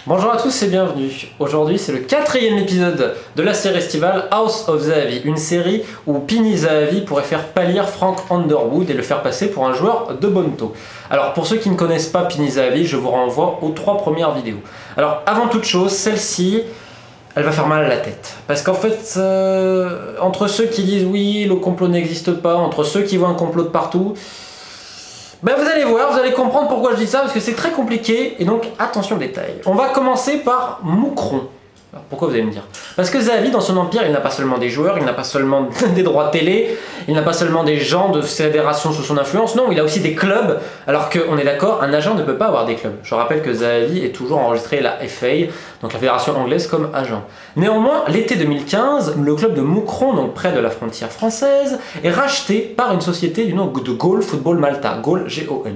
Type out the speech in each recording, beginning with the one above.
Bonjour à tous et bienvenue. Aujourd'hui c'est le 4e épisode de la série estivale House of Zahavi, une série où Pini Zahavi pourrait faire pâlir Frank Underwood et le faire passer pour un joueur de Bonto. Alors pour ceux qui ne connaissent pas Pini Zahavi, je vous renvoie aux 3 premières vidéos. Alors avant toute chose, celle-ci, elle va faire mal à la tête. Parce qu'en fait, entre ceux qui disent oui, le complot n'existe pas, entre ceux qui voient un complot de partout, ben vous allez voir, vous allez comprendre pourquoi je dis ça, parce que c'est très compliqué, et donc attention aux détails. On va commencer par Moucron. Alors, pourquoi vous allez me dire? Parce que Zahavi, dans son empire, il n'a pas seulement des joueurs, il n'a pas seulement des droits télé, il n'a pas seulement des gens de fédération sous son influence, non, il a aussi des clubs, alors qu'on est d'accord, un agent ne peut pas avoir des clubs. Je rappelle que Zahavi est toujours enregistré à la FA, donc la fédération anglaise, comme agent. Néanmoins, l'été 2015, le club de Moucron, donc près de la frontière française, est racheté par une société du nom de Gol Football Malta, Gol, G-O-L.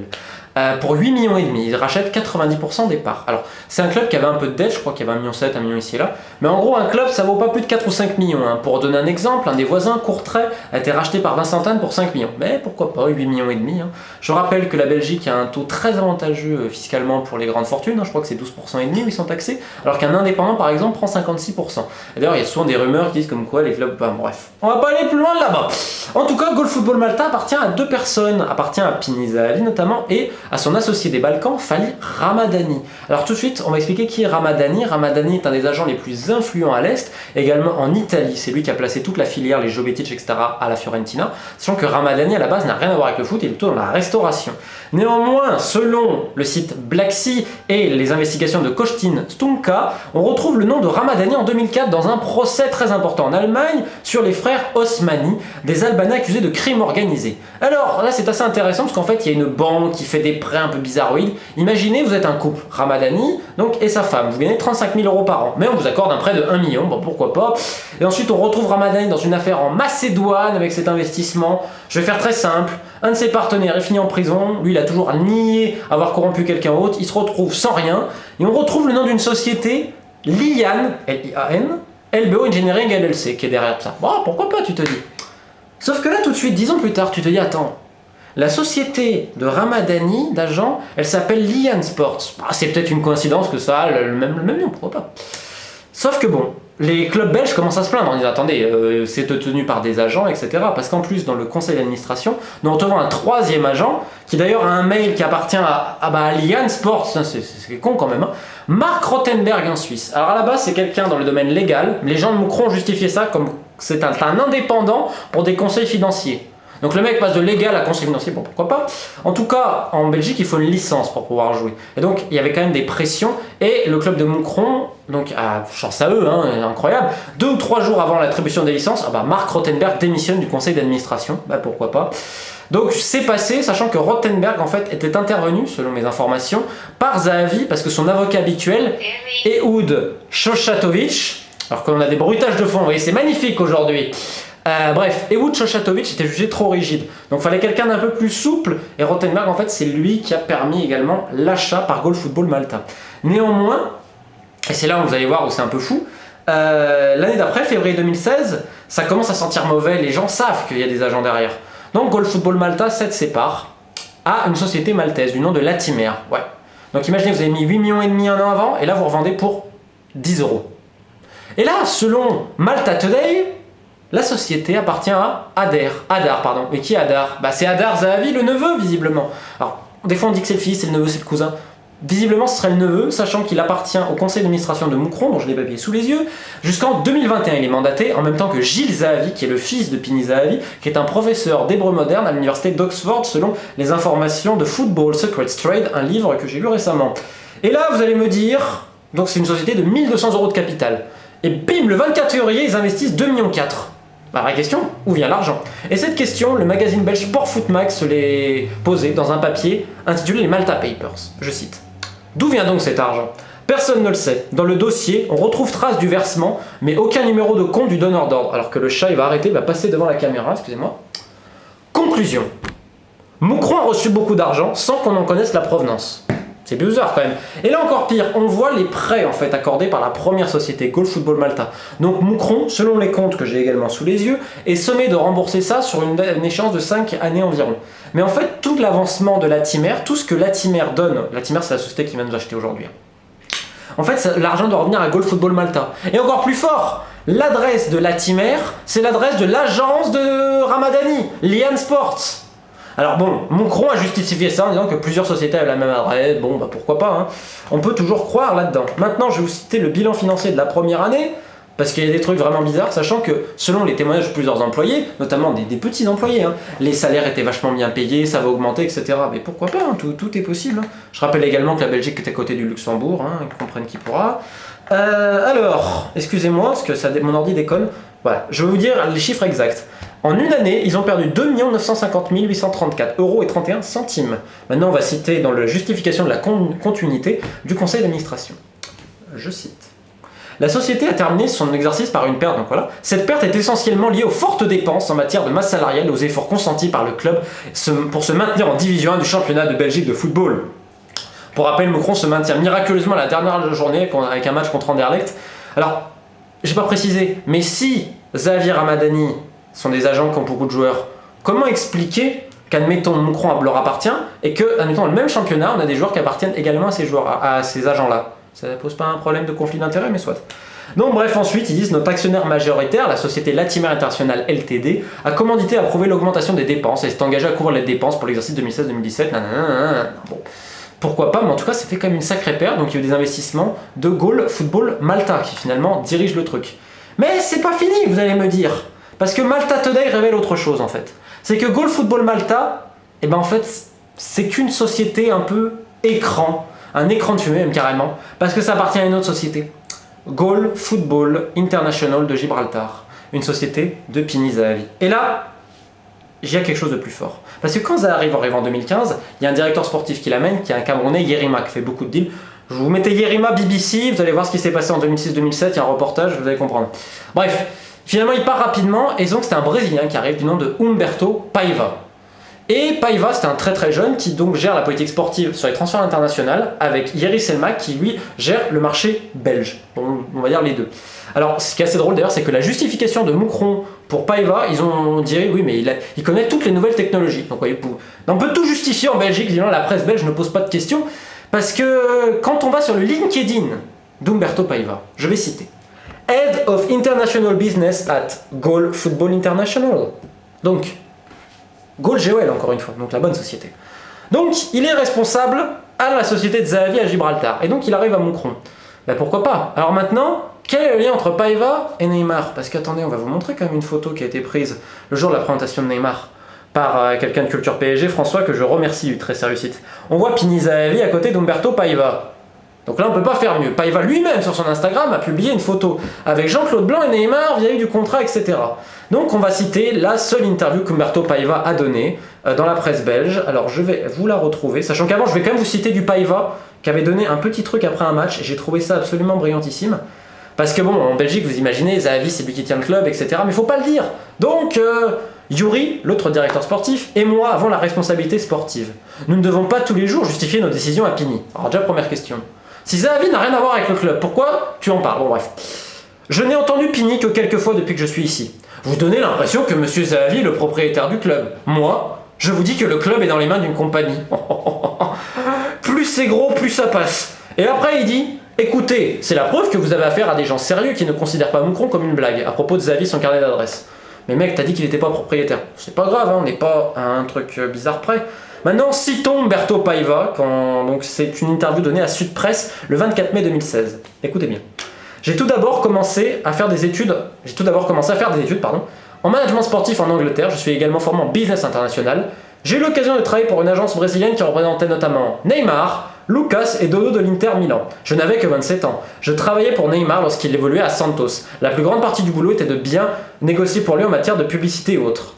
Pour 8,5 millions, ils rachètent 90% des parts. Alors, c'est un club qui avait un peu de dette, je crois qu'il y avait 1,7 million, 1 million ici et là. Mais en gros, un club, ça vaut pas plus de 4 ou 5 millions. Hein. Pour donner un exemple, un des voisins, Courtrai, a été racheté par Vincentane pour 5 millions. Mais pourquoi pas, 8,5 millions. Hein. Je rappelle que la Belgique a un taux très avantageux fiscalement pour les grandes fortunes. Hein. Je crois que c'est 12,5% où ils sont taxés. Alors qu'un indépendant, par exemple, prend 56%. Et d'ailleurs, il y a souvent des rumeurs qui disent comme quoi les clubs... Bah, bref, on va pas aller plus loin là-bas. En tout cas, Gol Football Malta appartient à 2 personnes. Appartient à Pini Zahavi notamment et à son associé des Balkans, Fali Ramadani. Alors tout de suite, on va expliquer qui est Ramadani. Ramadani est un des agents les plus influents à l'Est, également en Italie. C'est lui qui a placé toute la filière, les Jovetic, etc. à la Fiorentina. Sachant que Ramadani, à la base, n'a rien à voir avec le foot, il est plutôt dans la restauration. Néanmoins, selon le site Black Sea et les investigations de Kostin Stunka, on retrouve le nom de Ramadani en 2004 dans un procès très important en Allemagne sur les frères Osmani, des Albanais accusés de crimes organisés. Alors là, c'est assez intéressant parce qu'en fait, il y a une banque qui fait des prêts un peu bizarroïdes. Imaginez, vous êtes un couple, Ramadani donc, et sa femme, vous gagnez 35 000 € par an, mais on vous accorde un prêt de 1 million, bon pourquoi pas. Et ensuite, on retrouve Ramadani dans une affaire en Macédoine avec cet investissement. Je vais faire très simple. Un de ses partenaires est fini en prison, lui il a toujours nié avoir corrompu quelqu'un d'autre, il se retrouve sans rien, et on retrouve le nom d'une société, Lian, L-I-A-N, LBO Engineering LLC, qui est derrière ça. Bon, pourquoi pas, tu te dis. Sauf que là, tout de suite, 10 ans plus tard, tu te dis, attends, la société de Ramadani, d'agent, elle s'appelle Lian Sports. Ah, c'est peut-être une coïncidence que ça a le même nom, pourquoi pas. Sauf que bon, les clubs belges commencent à se plaindre en disant attendez, c'est tenu par des agents, etc. Parce qu'en plus, dans le conseil d'administration, nous retrouvons un 3e agent qui d'ailleurs a un mail qui appartient à Lian Sports, c'est con quand même, hein. Marc Rothenberg en Suisse. Alors à la base, c'est quelqu'un dans le domaine légal. Les gens de Moucron ont justifié ça comme c'est un indépendant pour des conseils financiers. Donc le mec passe de légal à conseil financier, bon pourquoi pas. En tout cas, en Belgique, il faut une licence pour pouvoir jouer. Et donc, il y avait quand même des pressions. Et le club de Moucron, donc chance à eux, hein, incroyable, 2 ou 3 jours avant l'attribution des licences, Marc Rothenberg démissionne du conseil d'administration, pourquoi pas. Donc c'est passé, sachant que Rothenberg en fait était intervenu, selon mes informations, par Zahavi, parce que son avocat habituel, Ehud Shoshatovic, alors qu'on a des bruitages de fond, vous voyez, c'est magnifique aujourd'hui. Bref, Ehud Shoshatovic était jugé trop rigide. Donc il fallait quelqu'un d'un peu plus souple. Et Rothenberg, en fait, c'est lui qui a permis également l'achat par Gol Football Malta. Néanmoins, et c'est là où vous allez voir où c'est un peu fou, l'année d'après, février 2016, ça commence à sentir mauvais. Les gens savent qu'il y a des agents derrière. Donc Gol Football Malta cède ses parts à une société maltaise du nom de Latimer. Ouais. Donc imaginez, vous avez mis 8,5 millions un an avant, et là vous revendez pour 10 €. Et là, selon Malta Today, la société appartient à Hadar, pardon. Et qui est Hadar? C'est Hadar Zahavi, le neveu, visiblement. Alors, des fois on dit que c'est le fils, c'est le neveu, c'est le cousin. Visiblement, ce serait le neveu, sachant qu'il appartient au conseil d'administration de Moucron, dont je l'ai papiers sous les yeux, jusqu'en 2021. Il est mandaté, en même temps que Gilles Zahavi, qui est le fils de Pini Zahavi, qui est un professeur d'hébreu moderne à l'université d'Oxford, selon les informations de Football Secrets Trade, un livre que j'ai lu récemment. Et là, vous allez me dire, donc c'est une société de 1 200 € de capital. Et bim, le 24 février, ils investissent 2,4 millions. Vraie question, où vient l'argent? Et cette question, le magazine belge Sport Foot Mag se l'est posée dans un papier intitulé les Malta Papers. Je cite. D'où vient donc cet argent? Personne ne le sait. Dans le dossier, on retrouve trace du versement, mais aucun numéro de compte du donneur d'ordre. Alors que le chat, il va arrêter, il va passer devant la caméra, excusez-moi. Conclusion. Moucron a reçu beaucoup d'argent sans qu'on en connaisse la provenance. C'est bizarre quand même. Et là encore pire, on voit les prêts en fait accordés par la première société, Gol Football Malta. Donc Moucron, selon les comptes que j'ai également sous les yeux, est sommé de rembourser ça sur une échéance de 5 années environ. Mais en fait, tout l'avancement de Latimer, tout ce que Latimer donne, Latimer c'est la société qui vient de nous acheter aujourd'hui, En fait, l'argent doit revenir à Goal Football Malta. Et encore plus fort, l'adresse de Latimer, c'est l'adresse de l'agence de Ramadani, Lian Sports. Alors bon, Moucron a justifié ça en disant que plusieurs sociétés avaient la même adresse, bon bah pourquoi pas, hein. On peut toujours croire là-dedans. Maintenant, je vais vous citer le bilan financier de la première année, parce qu'il y a des trucs vraiment bizarres, sachant que selon les témoignages de plusieurs employés, notamment des petits employés, hein, les salaires étaient vachement bien payés, ça va augmenter, etc. Mais pourquoi pas, hein, tout est possible. Hein. Je rappelle également que la Belgique est à côté du Luxembourg, hein, ils comprennent qui pourra. Alors, excusez-moi, parce que mon ordi déconne. Voilà, je vais vous dire les chiffres exacts. En une année, ils ont perdu 2 950 834 euros et 31 centimes. Maintenant, on va citer dans la justification de la continuité du conseil d'administration. Je cite. La société a terminé son exercice par une perte, donc voilà. Cette perte est essentiellement liée aux fortes dépenses en matière de masse salariale et aux efforts consentis par le club pour se maintenir en division 1 du championnat de Belgique de football. Pour rappel, Moucron se maintient miraculeusement à la dernière journée avec un match contre Anderlecht. Alors, j'ai pas précisé, mais si Xavier Ramadani sont des agents qui ont beaucoup de joueurs, comment expliquer qu'admettons Moucron leur appartient et que, admettons, dans le même championnat, on a des joueurs qui appartiennent également à ces joueurs, à ces agents-là? Ça ne pose pas un problème de conflit d'intérêt, mais soit. Donc bref, ensuite, ils disent notre actionnaire majoritaire, la société Latimer International Ltd, a commandité à approuver l'augmentation des dépenses et s'est engagé à couvrir les dépenses pour l'exercice 2016-2017. Bon, pourquoi pas, mais en tout cas, ça fait quand même une sacrée perte. Donc il y a eu des investissements de Goal Football Malta qui finalement dirige le truc. Mais c'est pas fini, vous allez me dire. Parce que Malta Today révèle autre chose en fait. C'est que Goal Football Malta, eh ben en fait, c'est qu'une société un peu écran. Un écran de fumée même carrément, parce que ça appartient à une autre société. Goal Football International de Gibraltar, une société de Pini Zahavi. Et là, il y a quelque chose de plus fort. Parce que quand Zahavi arrive en 2015, il y a un directeur sportif qui l'amène, qui est un Camerounais, Yerima, qui fait beaucoup de deals. Je vous mettez Yerima BBC, vous allez voir ce qui s'est passé en 2006-2007, il y a un reportage, vous allez comprendre. Bref, finalement il part rapidement, et donc c'est un Brésilien qui arrive du nom de Humberto Paiva. Et Paiva, c'est un très très jeune qui donc gère la politique sportive sur les transferts internationaux avec Yeri Selmak qui lui gère le marché belge. On va dire les deux. Alors ce qui est assez drôle d'ailleurs, c'est que la justification de Moucron pour Paiva, ils ont dit oui mais il connaît toutes les nouvelles technologies. Donc on peut tout justifier en Belgique, disant la presse belge ne pose pas de questions, parce que quand on va sur le LinkedIn d'Umberto Paiva, je vais citer Head of International Business at Goal Football International. Donc Goal GOL encore une fois, donc la bonne société. Donc il est responsable à la société de Zahavi à Gibraltar, et donc il arrive à Moucron. Ben pourquoi pas. Alors maintenant, quel est le lien entre Paiva et Neymar? Parce qu'attendez, on va vous montrer quand même une photo qui a été prise le jour de la présentation de Neymar par quelqu'un de Culture PSG, François, que je remercie du très sérieux site. On voit Pini Zahavi à côté d'Umberto Paiva. Donc là on peut pas faire mieux. Paiva lui-même sur son Instagram a publié une photo avec Jean-Claude Blanc et Neymar vis-à-vis du contrat, etc. Donc on va citer la seule interview qu'Umberto Paiva a donnée dans la presse belge. Alors je vais vous la retrouver, sachant qu'avant je vais quand même vous citer du Paiva qui avait donné un petit truc après un match, et j'ai trouvé ça absolument brillantissime. Parce que bon, en Belgique vous imaginez, Zahavi c'est lui qui tient le club, etc. Mais il faut pas le dire. Donc Yuri, l'autre directeur sportif, et moi avons la responsabilité sportive. Nous ne devons pas tous les jours justifier nos décisions à Pini. Alors déjà première question. Si Zahavi n'a rien à voir avec le club, pourquoi tu en parles? Bon bref. Je n'ai entendu Pini que quelques fois depuis que je suis ici. Vous donnez l'impression que Monsieur Zahavi est le propriétaire du club. Moi, je vous dis que le club est dans les mains d'une compagnie. Plus c'est gros, plus ça passe. Et après il dit, écoutez, c'est la preuve que vous avez affaire à des gens sérieux qui ne considèrent pas Moucron comme une blague, à propos de Zahavi et son carnet d'adresse. Mais mec, t'as dit qu'il n'était pas propriétaire. C'est pas grave, hein, on n'est pas à un truc bizarre près. Maintenant, citons Umberto Paiva, donc c'est une interview donnée à Sud Presse le 24 mai 2016. Écoutez bien. J'ai tout d'abord commencé à faire des études, en management sportif en Angleterre. Je suis également formé en business international. J'ai eu l'occasion de travailler pour une agence brésilienne qui représentait notamment Neymar, Lucas et Dodo de l'Inter Milan. Je n'avais que 27 ans. Je travaillais pour Neymar lorsqu'il évoluait à Santos. La plus grande partie du boulot était de bien négocier pour lui en matière de publicité et autres.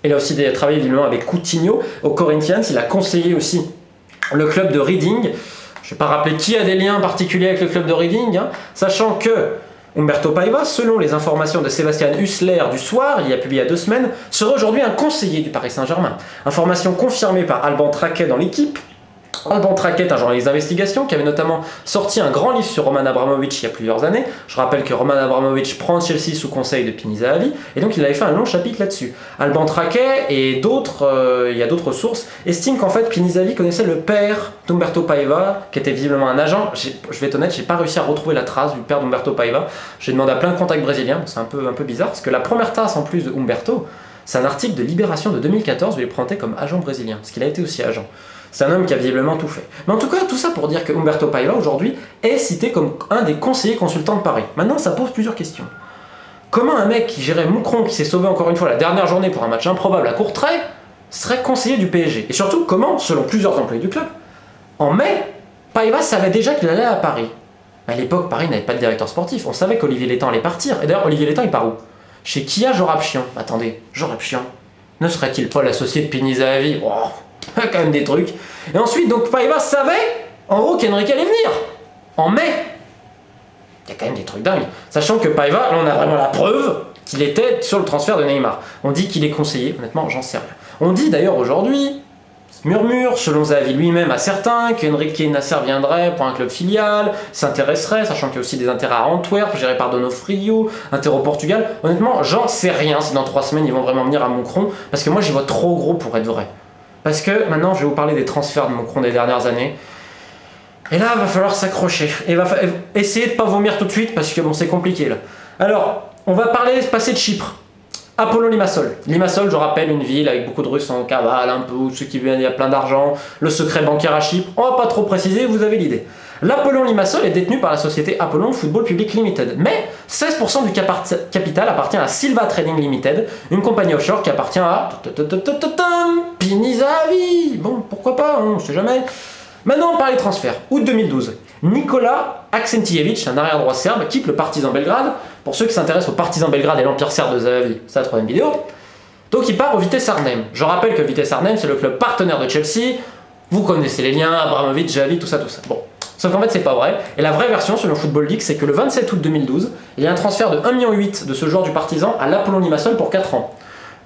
Il a aussi travaillé évidemment avec Coutinho au Corinthians. Il a conseillé aussi le club de Reading. Je ne vais pas rappeler qui a des liens particuliers avec le club de Reading, hein, sachant que Umberto Paiva, selon les informations de Sébastien Hussler du Soir, il y a publié il y a 2 semaines, serait aujourd'hui un conseiller du Paris Saint-Germain. Information confirmée par Alban Traquet dans l'équipe. Alban Traquette, un journaliste d'investigation, qui avait notamment sorti un grand livre sur Roman Abramovich il y a plusieurs années. Je rappelle que Roman Abramovich prend Chelsea sous conseil de Pini Zahavi, et donc il avait fait un long chapitre là-dessus. Alban Traquet et d'autres, il y a d'autres sources, estiment qu'en fait Pini Zahavi connaissait le père d'Umberto Paiva, qui était visiblement un agent. Je vais être honnête, j'ai pas réussi à retrouver la trace du père d'Umberto Paiva. J'ai demandé à plein de contacts brésiliens, c'est un peu bizarre, parce que la première trace en plus de Umberto, c'est un article de Libération de 2014 où il est présenté comme agent brésilien, parce qu'il a été aussi agent. C'est un homme qui a visiblement tout fait. Mais en tout cas, tout ça pour dire que Umberto Paiva, aujourd'hui, est cité comme un des conseillers consultants de Paris. Maintenant, ça pose plusieurs questions. Comment un mec qui gérait Moucron, qui s'est sauvé encore une fois la dernière journée pour un match improbable à Courtrai, serait conseiller du PSG? Et surtout, comment, selon plusieurs employés du club, en mai, Paiva savait déjà qu'il allait à Paris. À l'époque, Paris n'avait pas de directeur sportif. On savait qu'Olivier Létang allait partir. Et d'ailleurs, Olivier Létang, il part où? Chez Kia Jorapchian. Attendez, Jorapchian, ne serait-il pas l'associé de Pini Zahavi? Oh, il y a quand même des trucs. Et ensuite, donc Paiva savait, en gros, qu'Enrique allait venir. En mai. Il y a quand même des trucs dingues. Sachant que Paiva, là, on a vraiment la preuve qu'il était sur le transfert de Neymar. On dit qu'il est conseiller. Honnêtement, j'en sais rien. On dit d'ailleurs aujourd'hui, murmure, selon Zahavi lui-même à certains, qu'Enrique Nasser viendrait pour un club filial, s'intéresserait, sachant qu'il y a aussi des intérêts à Antwerp, géré par Donofrio, intérêt au Portugal. Honnêtement, j'en sais rien si dans 3 semaines ils vont vraiment venir à Moucron, parce que moi j'y vois trop gros pour être vrai. Parce que maintenant je vais vous parler des transferts de Moucron des dernières années. Et là, il va falloir s'accrocher. Et essayer de ne pas vomir tout de suite, parce que bon, c'est compliqué là. Alors, on va passer de Chypre. Apollon Limassol. Limassol, je rappelle, une ville avec beaucoup de Russes en cavale, un peu, ceux qui viennent, il y a plein d'argent, le secret bancaire à Chypre. On va pas trop préciser, vous avez l'idée. L'Apollon Limassol est détenu par la société Apollon Football Public Limited. Mais 16% du capital appartient à Silva Trading Limited, une compagnie offshore qui appartient à Pini Zahavi. Bon, pourquoi pas, on sait jamais. Maintenant, on parle des transferts. Août 2012. Nikola Aksentijevic, un arrière-droit serbe, quitte le Partizan Belgrade. Pour ceux qui s'intéressent au Partizan Belgrade et l'Empire serbe de Zahavi, c'est la 3e vidéo. Donc il part au Vitesse Arnhem. Je rappelle que Vitesse Arnhem, c'est le club partenaire de Chelsea. Vous connaissez les liens, Abramovich, Zahavi, tout ça. Bon. Sauf qu'en fait, c'est pas vrai. Et la vraie version, selon Football League, c'est que le 27 août 2012, il y a un transfert de 1,8 million de ce joueur du Partizan à l'Apollon Limassol pour 4 ans.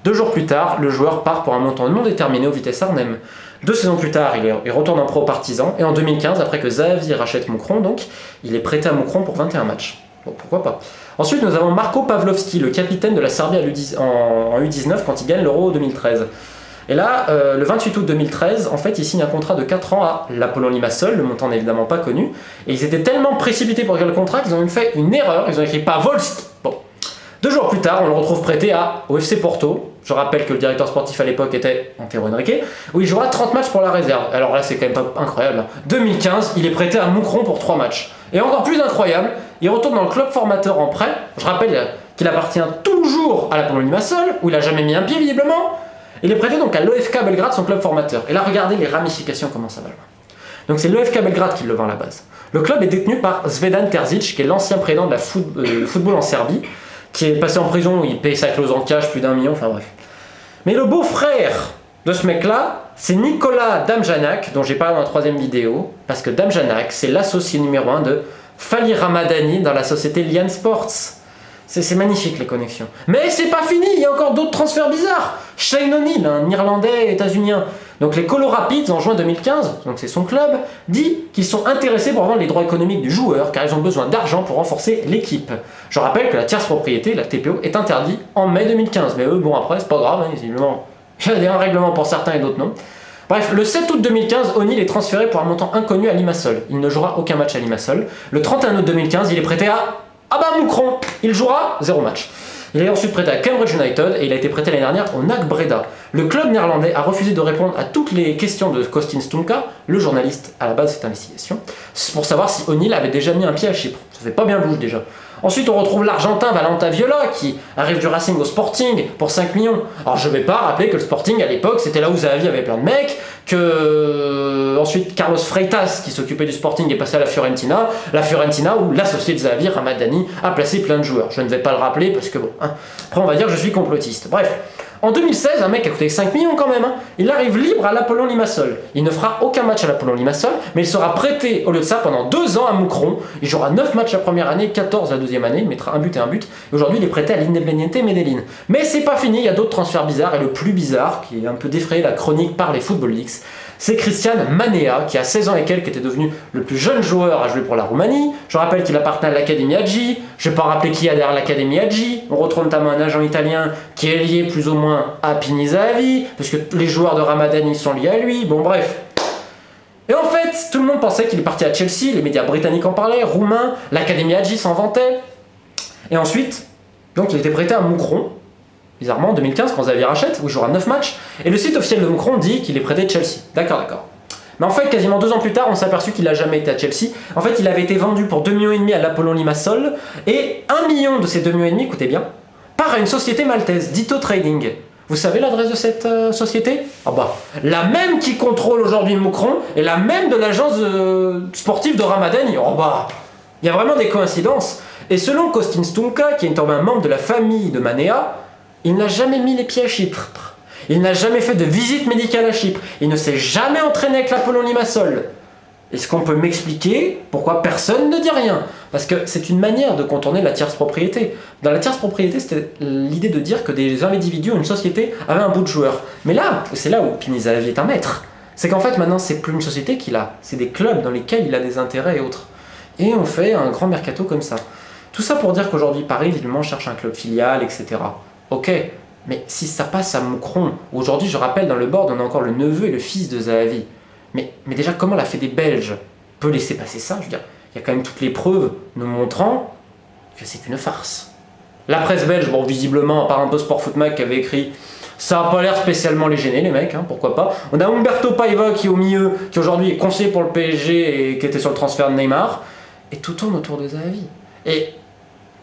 2 jours plus tard, le joueur part pour un montant non déterminé au Vitesse Arnhem. 2 saisons plus tard, il retourne en pro au Partizan, et en 2015, après que Zahavi rachète Moucron, donc, il est prêté à Moucron pour 21 matchs. Bon, pourquoi pas. Ensuite, nous avons Marko Pavlovski, le capitaine de la Serbie en U19 quand il gagne l'Euro 2013. Et là, le 28 août 2013, en fait, il signe un contrat de 4 ans à l'Apollon Limassol, le montant n'est évidemment pas connu, et ils étaient tellement précipités pour écrire le contrat qu'ils ont même fait une erreur, ils ont écrit Pavolski. Bon. 2 jours plus tard, on le retrouve prêté au FC Porto. Je rappelle que le directeur sportif à l'époque était Antero Henrique, où il jouera 30 matchs pour la réserve. Alors là, c'est quand même pas incroyable. 2015, il est prêté à Moucron pour 3 matchs. Et encore plus incroyable, il retourne dans le club formateur en prêt. Je rappelle qu'il appartient toujours à l'Apollon Limassol, où il a jamais mis un pied visiblement. Il est prêté donc à l'OFK Belgrade, son club formateur. Et là, regardez les ramifications, comment ça va loin. Donc c'est l'OFK Belgrade qui le vend à la base. Le club est détenu par Zvedan Terzic, qui est l'ancien président de football en Serbie, qui est passé en prison, où il paye sa clause en cash, plus d'1 million, enfin bref. Mais le beau-frère de ce mec-là, c'est Nicolas Damjanac, dont j'ai parlé dans la 3e vidéo, parce que Damjanac, c'est l'associé numéro 1 de Fali Ramadani dans la société Lian Sports. C'est magnifique les connexions. Mais c'est pas fini, il y a encore d'autres transferts bizarres. Shane O'Neill, un Irlandais états-unien. Donc les Colo Rapids, en juin 2015, donc c'est son club, dit qu'ils sont intéressés pour vendre les droits économiques du joueur, car ils ont besoin d'argent pour renforcer l'équipe. Je rappelle que la tierce propriété, la TPO, est interdite en mai 2015. Mais eux, bon après, c'est pas grave, hein, visiblement. Il y a un règlement pour certains et d'autres non. Bref, le 7 août 2015, O'Neill est transféré pour un montant inconnu à Limassol. Il ne jouera aucun match à Limassol. Le 31 août 2015, il est prêté à Moucron. Il jouera 0 match. Il est ensuite prêté à Cambridge United et il a été prêté l'année dernière au NAC Breda. Le club néerlandais a refusé de répondre à toutes les questions de Kostin Stumka, le journaliste à la base de cette investigation, pour savoir si O'Neill avait déjà mis un pied à Chypre. Ça fait pas bien louche déjà. Ensuite, on retrouve l'Argentin Valentin Viola qui arrive du Racing au Sporting pour 5 millions. Alors, je vais pas rappeler que le Sporting à l'époque, c'était là où Zahavi avait plein de mecs, que ensuite Carlos Freitas qui s'occupait du Sporting est passé à la Fiorentina où l'associé de Zahavi, Ramadani, a placé plein de joueurs. Je ne vais pas le rappeler parce que bon, hein. Après on va dire que je suis complotiste. Bref. En 2016, un mec qui a coûté 5 millions quand même, hein, il arrive libre à l'Apollon Limassol. Il ne fera aucun match à l'Apollon Limassol, mais il sera prêté au lieu de ça pendant 2 ans à Moucron. Il jouera 9 matchs la première année, 14 la deuxième année, il mettra un but et un but. Et aujourd'hui, il est prêté à l'Independiente Medellín. Mais c'est pas fini, il y a d'autres transferts bizarres, et le plus bizarre, qui est un peu défrayé la chronique par les Football Leaks, c'est Cristian Manea, qui a 16 ans et quelques, qui était devenu le plus jeune joueur à jouer pour la Roumanie. Je rappelle qu'il appartenait à l'Académie Hagi. Je ne vais pas rappeler qui y a derrière l'Académie Hagi. On retrouve notamment un agent italien qui est lié plus ou moins à Pini Zahavi, parce que les joueurs de Ramadani sont liés à lui. Bon, bref. Et en fait, tout le monde pensait qu'il est parti à Chelsea, les médias britanniques en parlaient, roumains, l'Académie Hagi s'en vantait. Et ensuite, donc il était prêté à Moucron, bizarrement en 2015 quand Zahavi rachète, où il jouera 9 matchs, et le site officiel de Moucron dit qu'il est prêté de Chelsea. D'accord. Mais en fait, quasiment 2 ans plus tard, on s'est aperçu qu'il n'a jamais été à Chelsea. En fait, il avait été vendu pour 2,5 millions à l'Apollon Limassol, et 1 million de ces 2,5 millions, écoutez bien, part à une société maltaise, Ditto Trading. Vous savez l'adresse de cette société? Ah bah, la même qui contrôle aujourd'hui Moucron, et la même de l'agence sportive de Ramadani. Oh bah, il y a vraiment des coïncidences. Et selon Costin Stumka, qui est un membre de la famille de Manea, il n'a jamais mis les pieds à Chypre. Il n'a jamais fait de visite médicale à Chypre. Il ne s'est jamais entraîné avec l'Apollon Limassol. Est-ce qu'on peut m'expliquer pourquoi personne ne dit rien? Parce que c'est une manière de contourner la tierce propriété. Dans la tierce propriété, c'était l'idée de dire que des individus ou une société avaient un bout de joueur. Mais là, c'est là où Pini Zahavi est un maître. C'est qu'en fait, maintenant, c'est plus une société qu'il a. C'est des clubs dans lesquels il a des intérêts et autres. Et on fait un grand mercato comme ça. Tout ça pour dire qu'aujourd'hui, Paris, évidemment, cherche un club filial, etc. Ok, mais si ça passe à Moucron, aujourd'hui, je rappelle, dans le board, on a encore le neveu et le fils de Zahavi. Mais déjà, comment la Fédé belge peut laisser passer ça? Je veux dire, il y a quand même toutes les preuves nous montrant que c'est une farce. La presse belge, bon, visiblement, à part un peu Sport Foot Mag qui avait écrit « Ça n'a pas l'air spécialement les gêner, les mecs, hein, pourquoi pas ». On a Umberto Paiva qui est au milieu, qui aujourd'hui est conseiller pour le PSG et qui était sur le transfert de Neymar. Et tout tourne autour de Zahavi. Et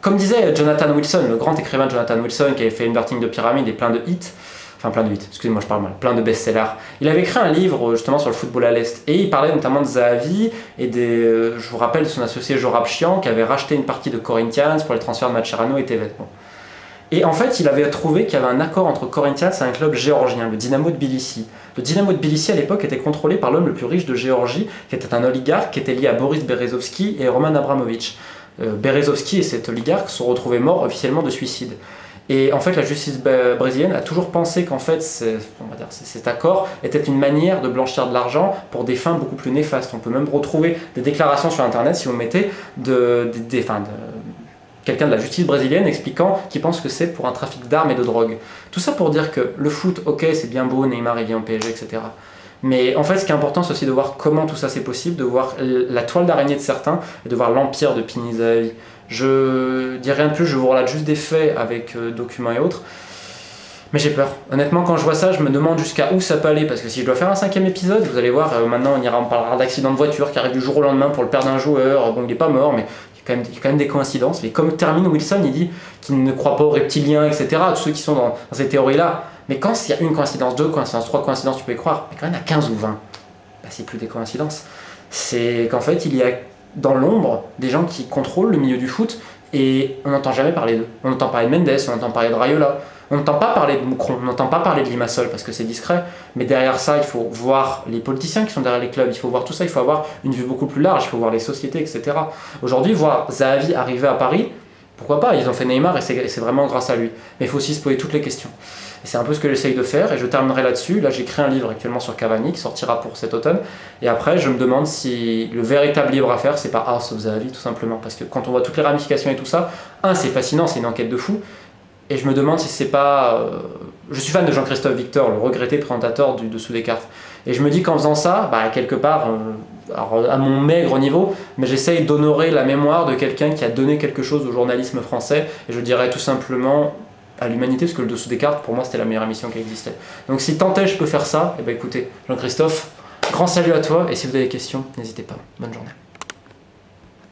comme disait Jonathan Wilson, le grand écrivain Jonathan Wilson, qui avait fait Inverting de Pyramide et plein de hits, excusez-moi, je parle mal, plein de best-sellers. Il avait écrit un livre justement sur le football à l'Est et il parlait notamment de Zahavi et je vous rappelle de son associé Jorab Chian qui avait racheté une partie de Corinthians pour les transferts de Mascherano et Tevez. Bon. Et en fait, il avait trouvé qu'il y avait un accord entre Corinthians et un club géorgien, le Dynamo Tbilissi. Le Dynamo Tbilissi à l'époque était contrôlé par l'homme le plus riche de Géorgie, qui était un oligarque qui était lié à Boris Berezovski et Roman Abramovich. Berezovski et cet oligarque se sont retrouvés morts officiellement de suicide. Et en fait, la justice brésilienne a toujours pensé qu'en fait, cet accord était une manière de blanchir de l'argent pour des fins beaucoup plus néfastes. On peut même retrouver des déclarations sur Internet, si vous mettez, quelqu'un de la justice brésilienne expliquant qu'il pense que c'est pour un trafic d'armes et de drogue. Tout ça pour dire que le foot, ok, c'est bien beau, Neymar il vient au PSG, etc. Mais en fait, ce qui est important, c'est aussi de voir comment tout ça c'est possible, de voir la toile d'araignée de certains et de voir l'empire de Pini Zahavi. Je dis rien de plus, je vous relate juste des faits avec documents et autres. Mais j'ai peur. Honnêtement, quand je vois ça, je me demande jusqu'à où ça peut aller. Parce que si je dois faire un 5e épisode, vous allez voir, maintenant on parlera d'accident de voiture qui arrive du jour au lendemain pour le père d'un joueur. Bon, il n'est pas mort, mais il y a quand même des coïncidences. Mais comme termine Wilson, il dit qu'il ne croit pas aux reptiliens, etc. Tous ceux qui sont dans ces théories-là. Mais quand il y a une coïncidence, 2 coïncidences, 3 coïncidences, tu peux y croire. Mais quand il y en a 15 ou 20, c'est plus des coïncidences. C'est qu'en fait, il y a dans l'ombre des gens qui contrôlent le milieu du foot et on n'entend jamais parler d'eux. On entend parler de Mendes, on entend parler de Raiola, on n'entend pas parler de Moucron, on n'entend pas parler de Limassol parce que c'est discret. Mais derrière ça, il faut voir les politiciens qui sont derrière les clubs, il faut voir tout ça, il faut avoir une vue beaucoup plus large, il faut voir les sociétés, etc. Aujourd'hui, voir Zahavi arriver à Paris, pourquoi pas, ils ont fait Neymar et c'est vraiment grâce à lui. Mais il faut aussi se poser toutes les questions. Et c'est un peu ce que j'essaye de faire et je terminerai là-dessus. Là, j'écris un livre actuellement sur Cavani qui sortira pour cet automne. Et après, je me demande si le véritable livre à faire, c'est pas House of Zahavi, tout simplement. Parce que quand on voit toutes les ramifications et tout ça, c'est fascinant, c'est une enquête de fou. Et je me demande si c'est pas... Je suis fan de Jean-Christophe Victor, le regretté présentateur du Dessous des cartes. Et je me dis qu'en faisant ça, quelque part, alors à mon maigre niveau, mais j'essaye d'honorer la mémoire de quelqu'un qui a donné quelque chose au journalisme français. Et je dirais tout simplement à l'humanité, parce que le Dessous des cartes, pour moi, c'était la meilleure émission qui existait. Donc si tant est je peux faire ça, écoutez, Jean-Christophe, grand salut à toi, et si vous avez des questions, n'hésitez pas. Bonne journée.